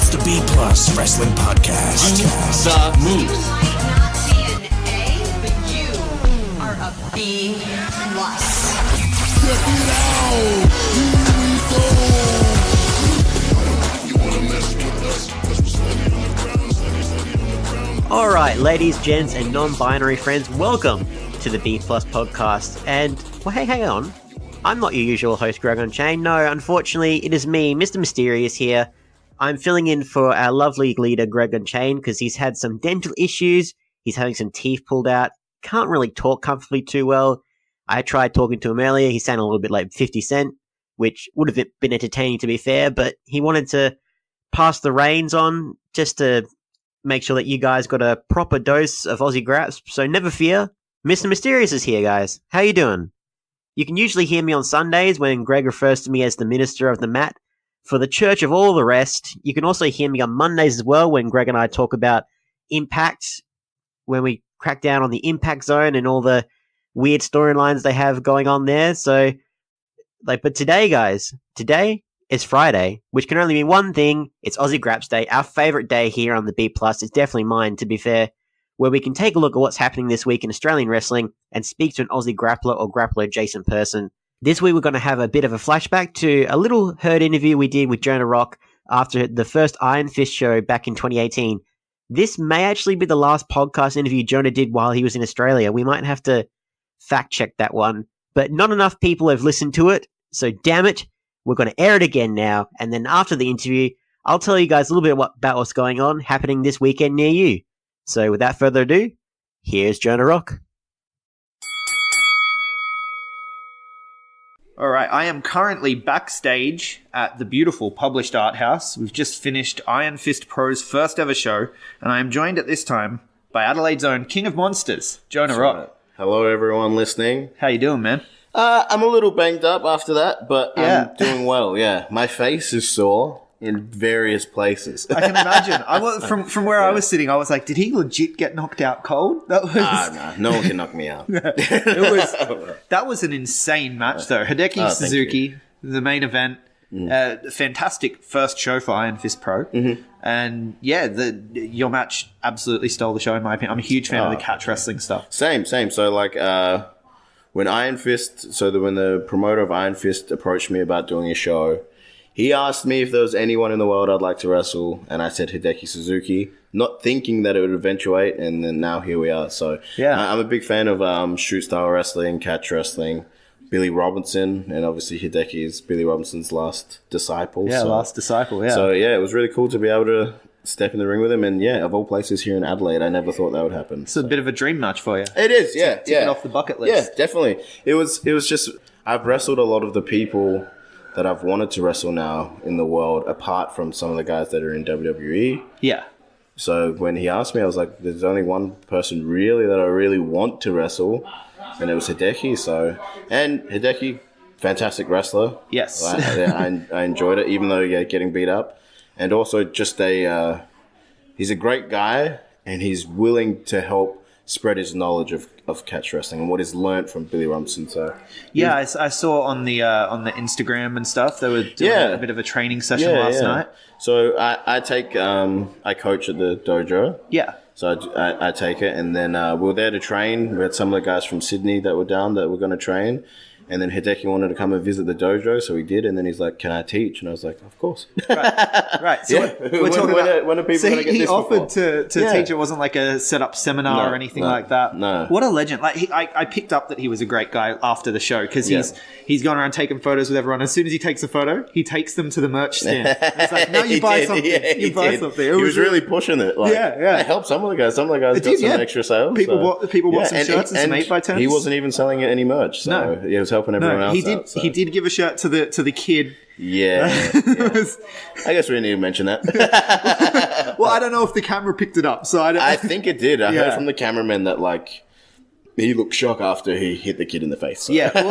It's the B Plus Wrestling Podcast. The Moose. You might not be an A, but you are a B plus. Check it out. Here we go. All right, ladies, gents, and non-binary friends, welcome to the B Plus Podcast. And, well, hey, hang on. I'm not your usual host, GregUnchained. No, unfortunately, it is me, Mr Myster1ous here. I'm filling in for our lovely leader, GregUnchained, because he's had some dental issues. He's having some teeth pulled out. Can't really talk comfortably too well. I tried talking to him earlier. He sounded a little bit like 50 Cent, which would have been entertaining to be fair, but he wanted to pass the reins on just to make sure that you guys got a proper dose of Aussie Grapps. So never fear. Mr Myster1ous is here, guys. How you doing? You can usually hear me on Sundays when Greg refers to me as the minister of the mat for the church of all the rest. You can also hear me on Mondays as well when Greg and I talk about Impact, when we crack down on the Impact Zone and all the weird storylines they have going on there. So, but today, guys, today is Friday, which can only mean one thing. It's Aussie Grapps Day, our favorite day here on the B+. It's definitely mine, to be fair, where we can take a look at what's happening this week in Australian wrestling and speak to an Aussie grappler or grappler-adjacent person. This week, we're going to have a bit of a flashback to a little Herd interview we did with Jonah Rock after the first Iron Fist show back in 2018. This may actually be the last podcast interview Jonah did while he was in Australia. We might have to fact-check that one, but not enough people have listened to it, so damn it, we're going to air it again now, and then after the interview, I'll tell you guys a little bit about what's going on happening this weekend near you. So without further ado, here's Jonah Rock. All right, I am currently backstage at the beautiful Published Art House. We've just finished Iron Fist Pro's first ever show, and I am joined at this time by Adelaide's own King of Monsters, Jonah Rock. Hello, everyone listening. How you doing, man? I'm a little banged up after that, but Yeah. I'm doing well, yeah. My face is sore in various places. I can imagine. From where I was sitting, I was like, did he legit get knocked out cold? That was No one can knock me out. that was an insane match, though. Hideki thank Suzuki, the main event. Fantastic first show for Iron Fist Pro. And yeah, your match absolutely stole the show, in my opinion. I'm a huge fan of the catch wrestling stuff. Same. So, like, when when the promoter of Iron Fist approached me about doing a show, he asked me if there was anyone in the world I'd like to wrestle, and I said Hideki Suzuki, not thinking that it would eventuate, and then now here we are. So I'm a big fan of shoot-style wrestling, catch wrestling, Billy Robinson, and obviously Hideki is Billy Robinson's last disciple. Last disciple, yeah. So, yeah, it was really cool to be able to step in the ring with him, and yeah, of all places here in Adelaide, I never thought that would happen. It's a bit of a dream match for you. It is, yeah. Tick it off the bucket list. Yeah, definitely. It was just, I've wrestled a lot of the people that I've wanted to wrestle now in the world, apart from some of the guys that are in WWE. Yeah. So when he asked me, I was like, there's only one person really that I really want to wrestle, and it was Hideki. And Hideki, fantastic wrestler. Yes. I enjoyed it, even though getting beat up. And also just he's a great guy, and he's willing to help spread his knowledge of catch wrestling and what he's learned from Billy Robinson. So yeah, I saw on the Instagram and stuff, they were doing a bit of a training session last night. So I coach at the dojo. Yeah. So I take it, and then we were there to train. We had some of the guys from Sydney that were down that were going to train. And then Hideki wanted to come and visit the dojo, so he did. And then he's like, "Can I teach?" And I was like, "Of course." Right. So we're talking about when are people going to get this? He offered before? to teach. It wasn't like a set up seminar or anything like that. No. What a legend! Like I picked up that he was a great guy after the show because he's gone around taking photos with everyone. As soon as he takes a photo, he takes them to the merch stand. It's like, now you buy something. You buy something. He was really pushing it. Like, it helped some of the guys. Some of the guys got some extra sales. People bought some shirts and some 8x10s. He wasn't even selling any merch. So he was helping everyone else out. He did give a shirt to the kid. Yeah. I guess we didn't even mention that. Well, I don't know if the camera picked it up. So I think it did. I heard from the cameraman that like he looked shocked after he hit the kid in the face. So. Yeah, well,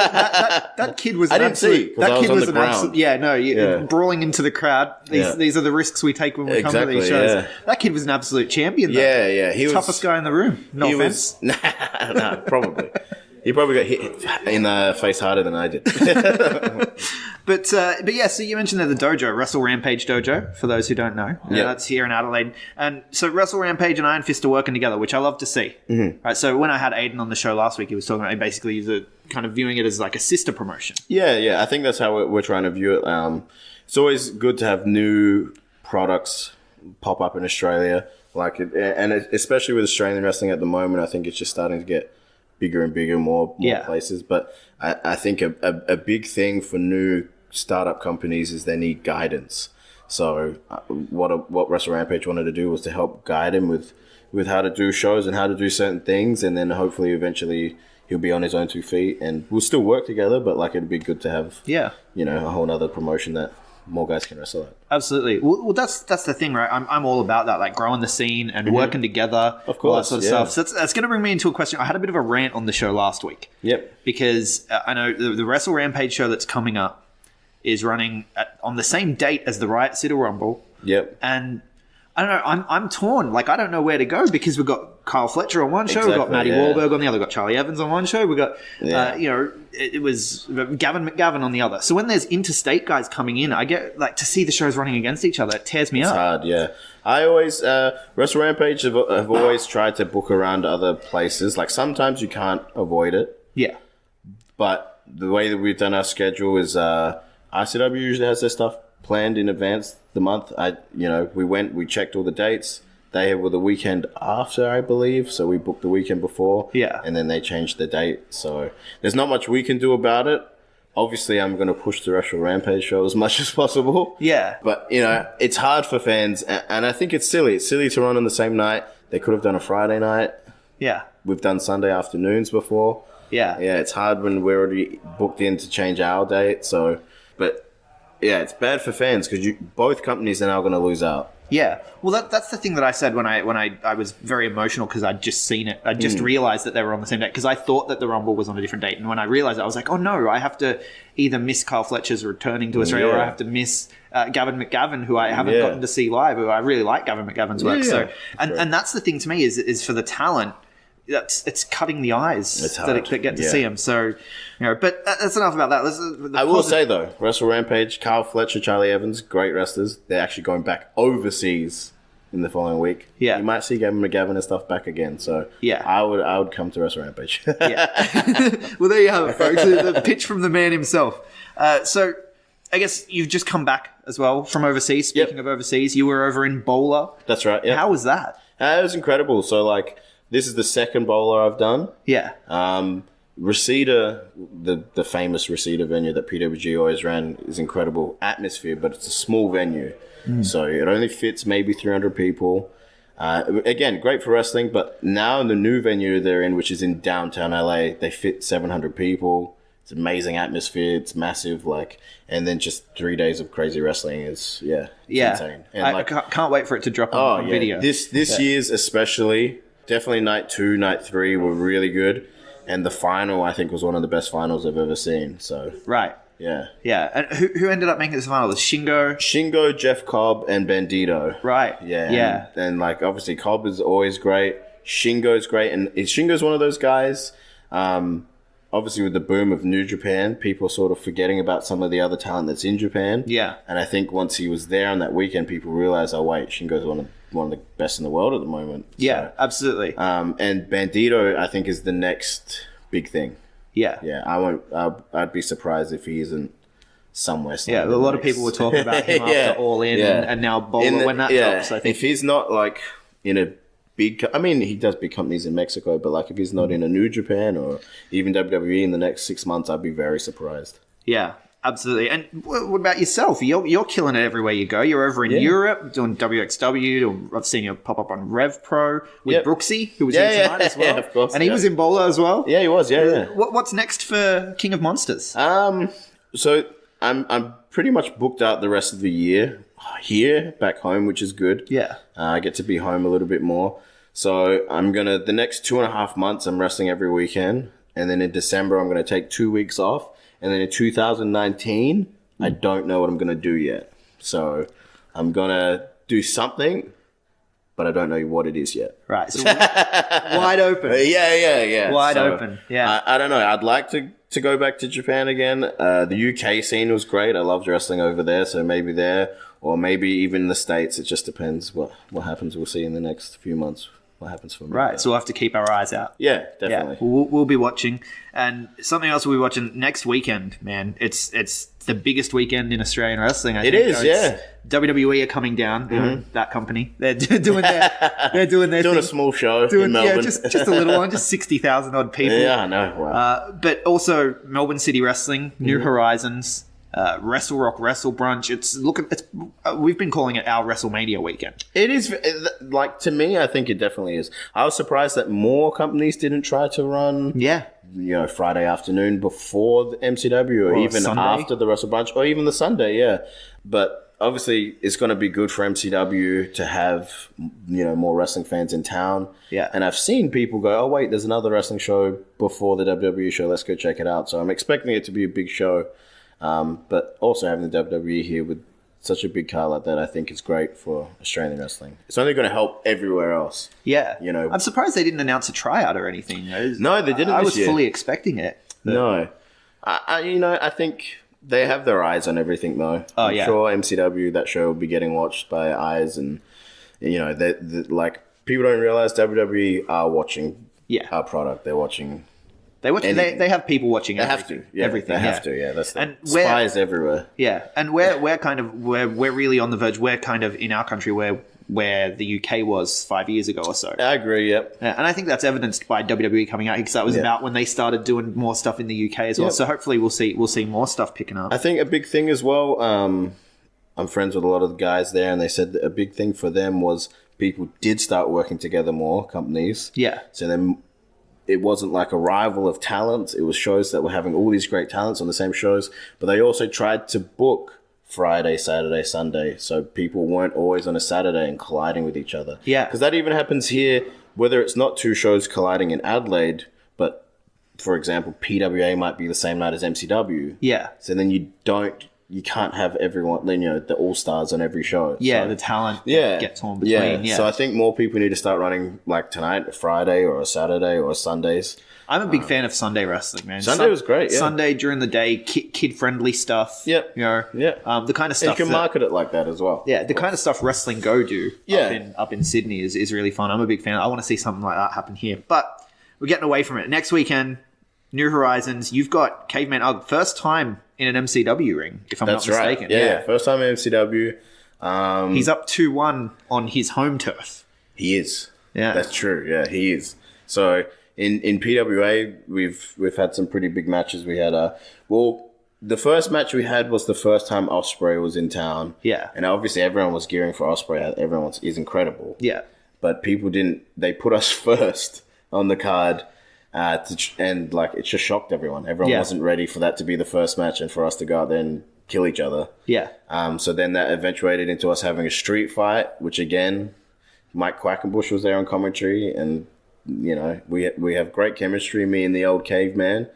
that kid was. I didn't see because I was on the ground. Brawling into the crowd. These are the risks we take when we come to these shows. Yeah. That kid was an absolute champion. Though. Yeah. He was toughest guy in the room. No offense. No, probably. He probably got hit in the face harder than I did. But yeah, so you mentioned that the dojo, Wrestle Rampage Dojo, for those who don't know. Yeah. That's here in Adelaide. And so Wrestle Rampage and Iron Fist are working together, which I love to see. Mm-hmm. Right, so when I had Aiden on the show last week, he was talking about basically the kind of viewing it as like a sister promotion. Yeah. I think that's how we're trying to view it. It's always good to have new products pop up in Australia, and especially with Australian wrestling at the moment. I think it's just starting to get bigger and bigger, more places. But I think a big thing for new startup companies is they need guidance. So what Wrestle Rampage wanted to do was to help guide him with how to do shows and how to do certain things, and then hopefully eventually he'll be on his own 2 feet, and we'll still work together. But it'd be good to have a whole other promotion that more guys can wrestle at. Absolutely. Well, that's the thing, right? I'm all about that, like growing the scene and working together, of course, all that sort of stuff. So that's going to bring me into a question. I had a bit of a rant on the show last week. Yep. Because I know the Wrestle Rampage show that's coming up is running on the same date as the Riot City Rumble. Yep. And I don't know, I'm torn. I don't know where to go because we've got Kyle Fletcher on one show, we've got Matty Wahlberg on the other, we've got Charlie Evans on one show, we've got, it was Gavin McGavin on the other. So when there's interstate guys coming in, I get to see the shows running against each other. It tears me up. It's hard, yeah. I always, Wrestle Rampage have always tried to book around other places. Sometimes you can't avoid it. Yeah. But the way that we've done our schedule is ICW usually has their stuff planned in advance the month. We checked all the dates. They were the weekend after, I believe, so we booked the weekend before. Yeah. And then they changed the date. So there's not much we can do about it. Obviously, I'm going to push the Wrestle Rampage show as much as possible. Yeah. But, it's hard for fans, and I think it's silly. It's silly to run on the same night. They could have done a Friday night. Yeah. We've done Sunday afternoons before. Yeah. Yeah, it's hard when we're already booked in to change our date. So, but yeah, it's bad for fans because both companies are now going to lose out. Yeah. Well, that's the thing that I said when I was very emotional because I'd just seen it. I just realized that they were on the same date because I thought that the Rumble was on a different date. And when I realized it, I was like, oh no, I have to either miss Kyle Fletcher's returning to Australia or I have to miss Gavin McGavin, who I haven't gotten to see live. I really like Gavin McGavin's work. So, and that's the thing to me is for the talent, it's cutting the eyes that get to see him. So, but that's enough about that. I will say though, Wrestle Rampage, Kyle Fletcher, Charlie Evans, great wrestlers. They're actually going back overseas in the following week. Yeah, you might see Gavin McGavin and stuff back again. So yeah, I would come to Wrestle Rampage. Yeah. Well, there you have it, folks. The pitch from the man himself. So, I guess you've just come back as well from overseas. Speaking of overseas, you were over in Bowler. That's right. Yeah. How was that? It was incredible. So this is the second Bowler I've done. Yeah. Reseda, the famous Reseda venue that PWG always ran, is incredible atmosphere, but it's a small venue. So it only fits maybe 300 people. Again, great for wrestling, but now in the new venue they're in, which is in downtown LA, they fit 700 people. It's amazing atmosphere. It's massive, and then just 3 days of crazy wrestling is insane. And I can't wait for it to drop on video. This year's especially, definitely night 2, night 3 were really good, and the final I think was one of the best finals I've ever seen. So right, yeah. And who ended up making this final? Was Shingo, Jeff Cobb, and Bandito. Right, yeah. And obviously Cobb is always great. Shingo's great, and Shingo's one of those guys. Obviously, with the boom of New Japan, people are sort of forgetting about some of the other talent that's in Japan. Yeah. And I think once he was there on that weekend, people realized, oh, wait, Shingo's one of the best in the world at the moment. Yeah, absolutely. And Bandito, I think, is the next big thing. Yeah. Yeah, I'd be surprised if he isn't somewhere. Yeah, a lot of people were talking about him after All In and now Bowler when that drops, I think. If he's not, in a he does big companies in Mexico, but if he's not in a New Japan or even WWE in the next 6 months, I'd be very surprised. Yeah, absolutely. And what about yourself? You're killing it everywhere you go. You're over in Europe doing WXW. I've seen you pop up on Rev Pro with Brooksy, who was here tonight as well. Yeah, of course. And he was in Bowler as well. Yeah, he was. Yeah. What's next for King of Monsters? So I'm pretty much booked out the rest of the year here back home, which is good. Yeah. I get to be home a little bit more. So the next 2.5 months, I'm wrestling every weekend. And then in December, I'm going to take 2 weeks off. And then in 2019, I don't know what I'm going to do yet. So I'm going to do something, but I don't know what it is yet. Right. So wide open. Yeah. Wide open. Yeah. I don't know. I'd like to go back to Japan again. The UK scene was great. I loved wrestling over there, so maybe there, or maybe even the States. It just depends what happens. We'll see in the next few months what happens for me. Right. So we'll have to keep our eyes out. Yeah, definitely. Yeah, we'll be watching. And something else we'll be watching next weekend, man. It's the biggest weekend in Australian wrestling. I think. It is, yeah. WWE are coming down. That company. They're doing their Doing thing. a small show in Melbourne. Yeah, just a little one, just 60,000 odd people. Yeah, I know. Wow. But also Melbourne City Wrestling, New Horizons, Wrestle Rock, Wrestle Brunch. We've been calling it our WrestleMania weekend. It is, like, to me, I think it definitely is. I was surprised that more companies didn't try to run, Friday afternoon before the MCW or even Sunday. after the Wrestle Brunch or even the Sunday, yeah. But obviously, it's going to be good for MCW to have, more wrestling fans in town. Yeah. And I've seen people go, oh, wait, there's another wrestling show before the WWE show. Let's go check it out. So I'm expecting it to be a big show. But also having the WWE here with such a big card like that, I think is great for Australian wrestling. It's only going to help everywhere else. Yeah. I'm surprised they didn't announce a tryout or anything. No, they didn't I this was year. fully expecting it. But... No. I think they have their eyes on everything, though. Oh, I'm yeah. sure MCW, that show will be getting watched by eyes, and, like, people don't realize WWE are watching our product. They're watching... They have people watching. They have to. Yeah, everything. They have to. Yeah, that's and spies everywhere. Yeah, and we're really on the verge. We're kind of in our country where the UK was 5 years ago or so. I agree. Yep. Yeah, and I think that's evidenced by WWE coming out because that was about when they started doing more stuff in the UK as well. Yep. So hopefully we'll see more stuff picking up. I think a big thing as well. I'm friends with a lot of the guys there, and they said that a big thing for them was people did start working together more. Companies. Yeah. So then. It wasn't like a rival of talent. It was shows that were having all these great talents on the same shows, but they also tried to book Friday, Saturday, Sunday, so people weren't always on a Saturday and colliding with each other. Yeah. Because that even happens here, whether it's not two shows colliding in Adelaide, but, for example, PWA might be the same night as MCW. Yeah. So then you can't have everyone, the all-stars on every show. Yeah, so, the talent gets torn between. Yeah. So I think more people need to start running like tonight, a Friday or a Saturday or Sundays. I'm a big fan of Sunday wrestling, man. Sunday was great, yeah. Sunday during the day, kid-friendly stuff. Yep. The kind of stuff you can market it like that as well. Yeah, the kind of stuff Wrestling Go do up in Sydney is really fun. I'm a big fan. I want to see something like that happen here. But we're getting away from it. Next weekend, New Horizons, you've got Caveman Ugg. First time in an MCW ring, if I'm not mistaken. Right. Yeah, first time in MCW. He's up 2-1 on his home turf. He is. Yeah. That's true. Yeah, he is. So in PWA, we've had some pretty big matches. We had the first match we had was the first time Ospreay was in town. Yeah. And obviously everyone was gearing for Ospreay. Everyone is incredible. Yeah. But people didn't. They put us first on the card. And it just shocked everyone. Everyone wasn't ready for that to be the first match and for us to go out there and kill each other. Yeah. So then that eventuated into us having a street fight, which again, Mike Quackenbush was there on commentary, and we have great chemistry, me and the old caveman.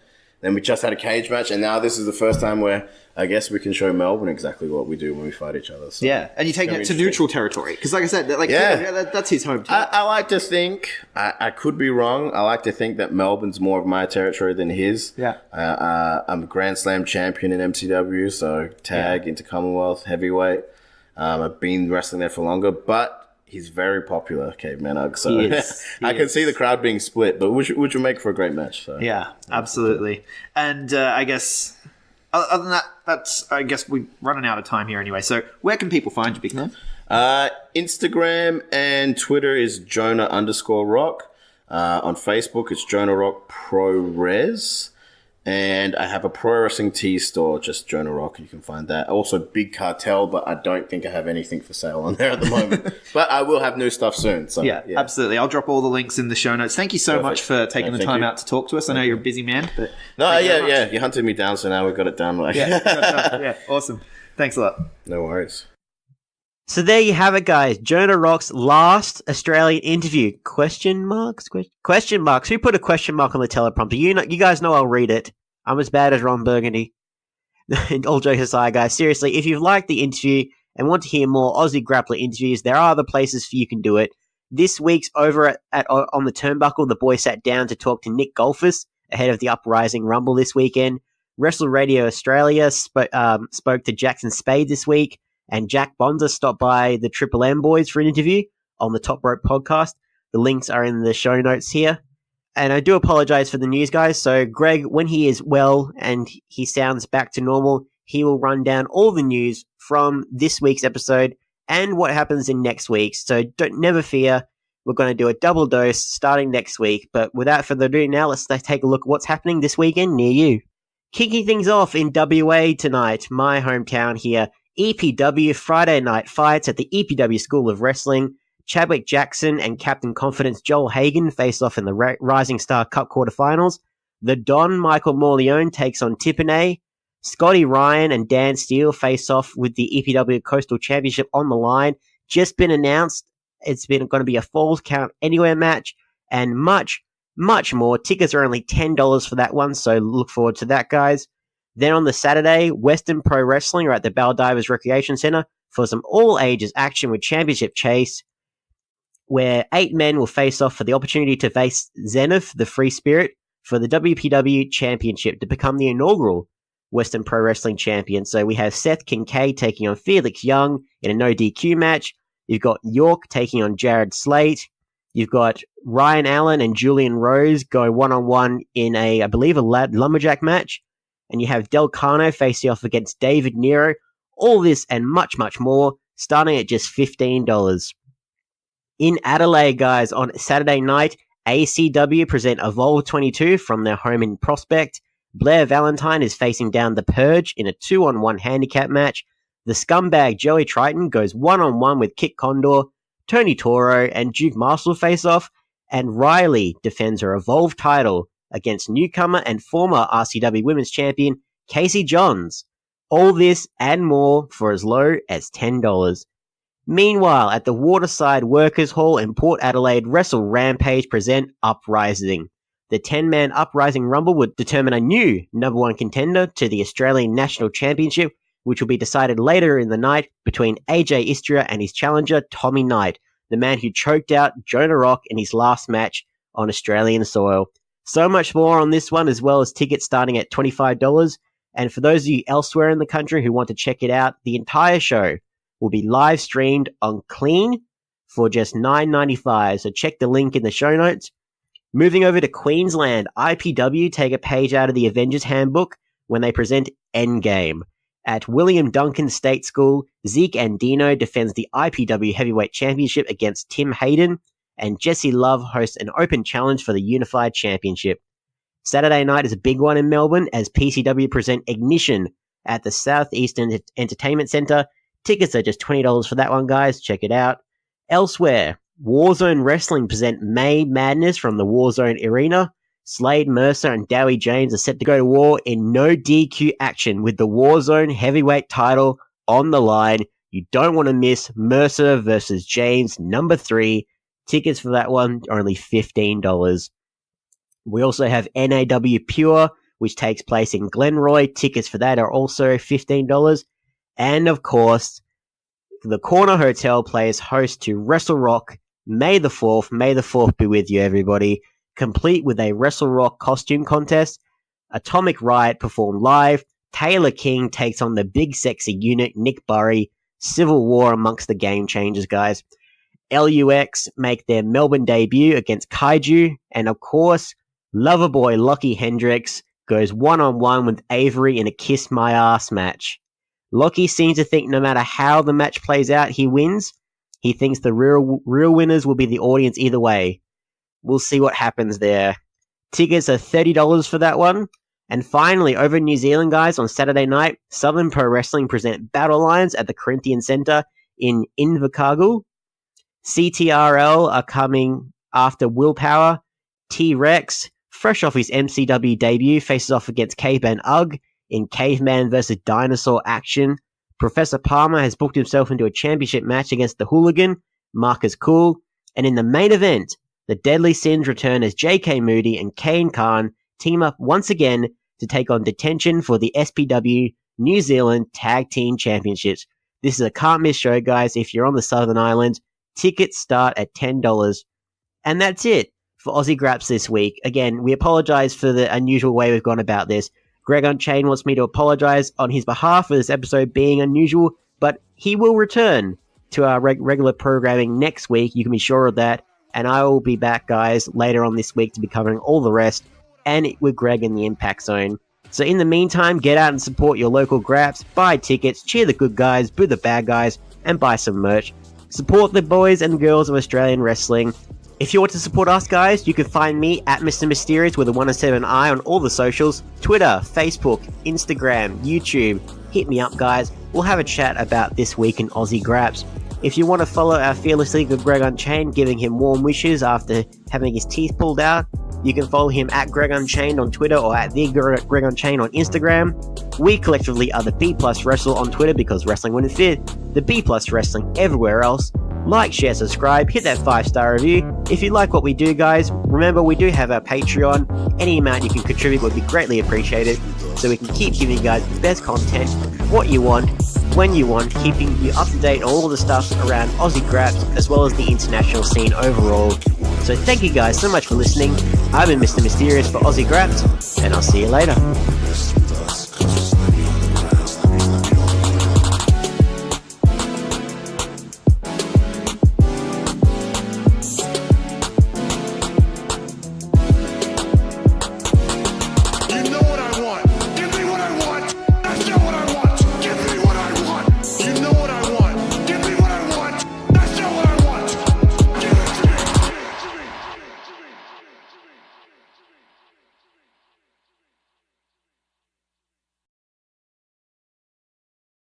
Then we just had a cage match, and now this is the first time where I guess we can show Melbourne exactly what we do when we fight each other. So yeah, and you're taking it to neutral territory because, like I said, that's his home team. I like to think I could be wrong. I like to think that Melbourne's more of my territory than his. Yeah, I'm a Grand Slam champion in MCW, so tag into Commonwealth heavyweight. I've been wrestling there for longer, but he's very popular, Caveman Ugg. So I can see the crowd being split, but which would make for a great match. So. Yeah, absolutely. And I guess other than that, I guess we're running out of time here anyway. So where can people find you, big man? Instagram and Twitter is Jonah_Rock. On Facebook, it's Jonah Rock Pro Res. And I have a pro wrestling tee store, just Jonah Rock. You can find that. Also, Big Cartel, but I don't think I have anything for sale on there at the moment. But I will have new stuff soon. So yeah, absolutely. I'll drop all the links in the show notes. Thank you so much for taking the time out to talk to us. I know you're a busy man, but yeah. You hunted me down, so now we've got it done. Yeah, awesome. Thanks a lot. No worries. So there you have it, guys. Jonah Rock's last Australian interview. Question marks? Question marks. Who put a question mark on the teleprompter? You guys know I'll read it. I'm as bad as Ron Burgundy. All jokes aside, guys. Seriously, if you've liked the interview and want to hear more Aussie Grappler interviews, there are other places for you can do it. This week's over on the turnbuckle, the boys sat down to talk to Nick Golfus ahead of the Uprising Rumble this weekend. Wrestle Radio Australia spoke to Jackson Spade this week, and Jack Bonza stopped by the Triple M boys for an interview on the Top Rope podcast. The links are in the show notes here. And I do apologize for the news, guys. So Greg, when he is well and he sounds back to normal, he will run down all the news from this week's episode and what happens in next week's. So never fear. We're going to do a double dose starting next week. But without further ado, now let's take a look at what's happening this weekend near you. Kicking things off in WA tonight, my hometown here, EPW Friday Night Fights at the EPW School of Wrestling. Chadwick Jackson and Captain Confidence Joel Hagen face off in the Rising Star Cup quarterfinals. The Don Michael Morleone takes on Tippinay. Scotty Ryan and Dan Steele face off with the EPW Coastal Championship on the line. Just been announced. It's going to be a Falls Count Anywhere match and much, much more. Tickets are only $10 for that one, so look forward to that, guys. Then on the Saturday, Western Pro Wrestling are at the Baldivis Recreation Centre for some all-ages action with Championship Chase, where 8 men will face off for the opportunity to face Zenith, the Free Spirit, for the WPW Championship to become the inaugural Western Pro Wrestling Champion. So we have Seth Kincaid taking on Felix Young in a no DQ match. You've got York taking on Jared Slate. You've got Ryan Allen and Julian Rose go one-on-one in I believe, a lumberjack match. And you have Del Cano facing off against David Nero. All this and much, much more, starting at just $15. In Adelaide, guys, on Saturday night, ACW present Evolve 22 from their home in Prospect. Blair Valentine is facing down The Purge in a 2-on-1 handicap match. The scumbag Joey Triton goes one-on-one with Kit Condor. Tony Toro and Duke Marshall face off. And Riley defends her Evolve title against newcomer and former RCW Women's Champion Casey Johns. All this and more for as low as $10. Meanwhile, at the Waterside Workers' Hall in Port Adelaide, Wrestle Rampage present Uprising. The 10-man Uprising Rumble would determine a new number one contender to the Australian National Championship, which will be decided later in the night between AJ Istria and his challenger, Tommy Knight, the man who choked out Jonah Rock in his last match on Australian soil. So much more on this one, as well as tickets starting at $25. And for those of you elsewhere in the country who want to check it out, the entire show will be live streamed on Clean for just $9.95. So check the link in the show notes. Moving over to Queensland, IPW take a page out of the Avengers Handbook when they present Endgame. At William Duncan State School, Zeke Andino defends the IPW Heavyweight Championship against Tim Hayden, and Jesse Love hosts an open challenge for the Unified Championship. Saturday night is a big one in Melbourne as PCW present Ignition at the Southeastern Entertainment Centre. Tickets are just $20 for that one, guys. Check it out. Elsewhere, Warzone Wrestling present May Madness from the Warzone Arena. Slade Mercer and Dowie James are set to go to war in no DQ action with the Warzone heavyweight title on the line. You don't want to miss Mercer versus James number 3. Tickets for that one are only $15. We also have NAW Pure, which takes place in Glenroy. Tickets for that are also $15. And of course, the Corner Hotel plays host to Wrestle Rock May the 4th. May the 4th be with you, everybody. Complete with a Wrestle Rock costume contest. Atomic Riot perform live. Taylor King takes on the big sexy unit, Nick Burry. Civil war amongst the Game Changers, guys. LUX make their Melbourne debut against Kaiju. And of course, Loverboy Lockie Hendricks goes one-on-one with Avery in a Kiss My Ass match. Lockie seems to think no matter how the match plays out, he wins. He thinks the real winners will be the audience either way. We'll see what happens there. Tickets are $30 for that one. And finally, over in New Zealand, guys, on Saturday night, Southern Pro Wrestling present Battle Lines at the Corinthian Centre in Invercargill. CTRL are coming after Willpower. T-Rex, fresh off his MCW debut, faces off against Caveman Ugg in Caveman vs. Dinosaur action. Professor Palmer has booked himself into a championship match against the Hooligan, Marcus Cool. And in the main event, the Deadly Sins return as J.K. Moody and Kane Khan team up once again to take on Detention for the SPW New Zealand Tag Team Championships. This is a can't-miss show, guys. If you're on the Southern Island, Tickets start at $10. And that's it for Aussie Grapps this week. Again, we apologize for the unusual way we've gone about this. Greg Unchained wants me to apologize on his behalf for this episode being unusual, but he will return to our regular programming next week. You can be sure of that. And I will be back, guys, later on this week to be covering all the rest and with Greg in the Impact Zone. So in the meantime, get out and support your local Grapps, buy tickets, cheer the good guys, boo the bad guys, and buy some merch. Support the boys and girls of Australian wrestling. If you want to support us, guys, you can find me at Mr Myster1ous with a 107i on all the socials, Twitter, Facebook, Instagram, YouTube. Hit me up, guys. We'll have a chat about this week in Aussie Grapps. If you want to follow our fearless league of Greg Unchained, giving him warm wishes after having his teeth pulled out, you can follow him at Greg Unchained on Twitter or at the Greg Unchained on Instagram. We collectively are the B Plus Wrestle on Twitter because wrestling wouldn't fit. The B Plus Wrestling everywhere else. Like, share, subscribe, hit that 5-star review. If you like what we do, guys, remember we do have our Patreon. Any amount you can contribute would be greatly appreciated, so we can keep giving you guys the best content, what you want, when you want, keeping you up to date on all the stuff around Aussie Grapps, as well as the international scene overall. So thank you guys so much for listening. I've been Mr Myster1ous for Aussie Grapps, and I'll see you later.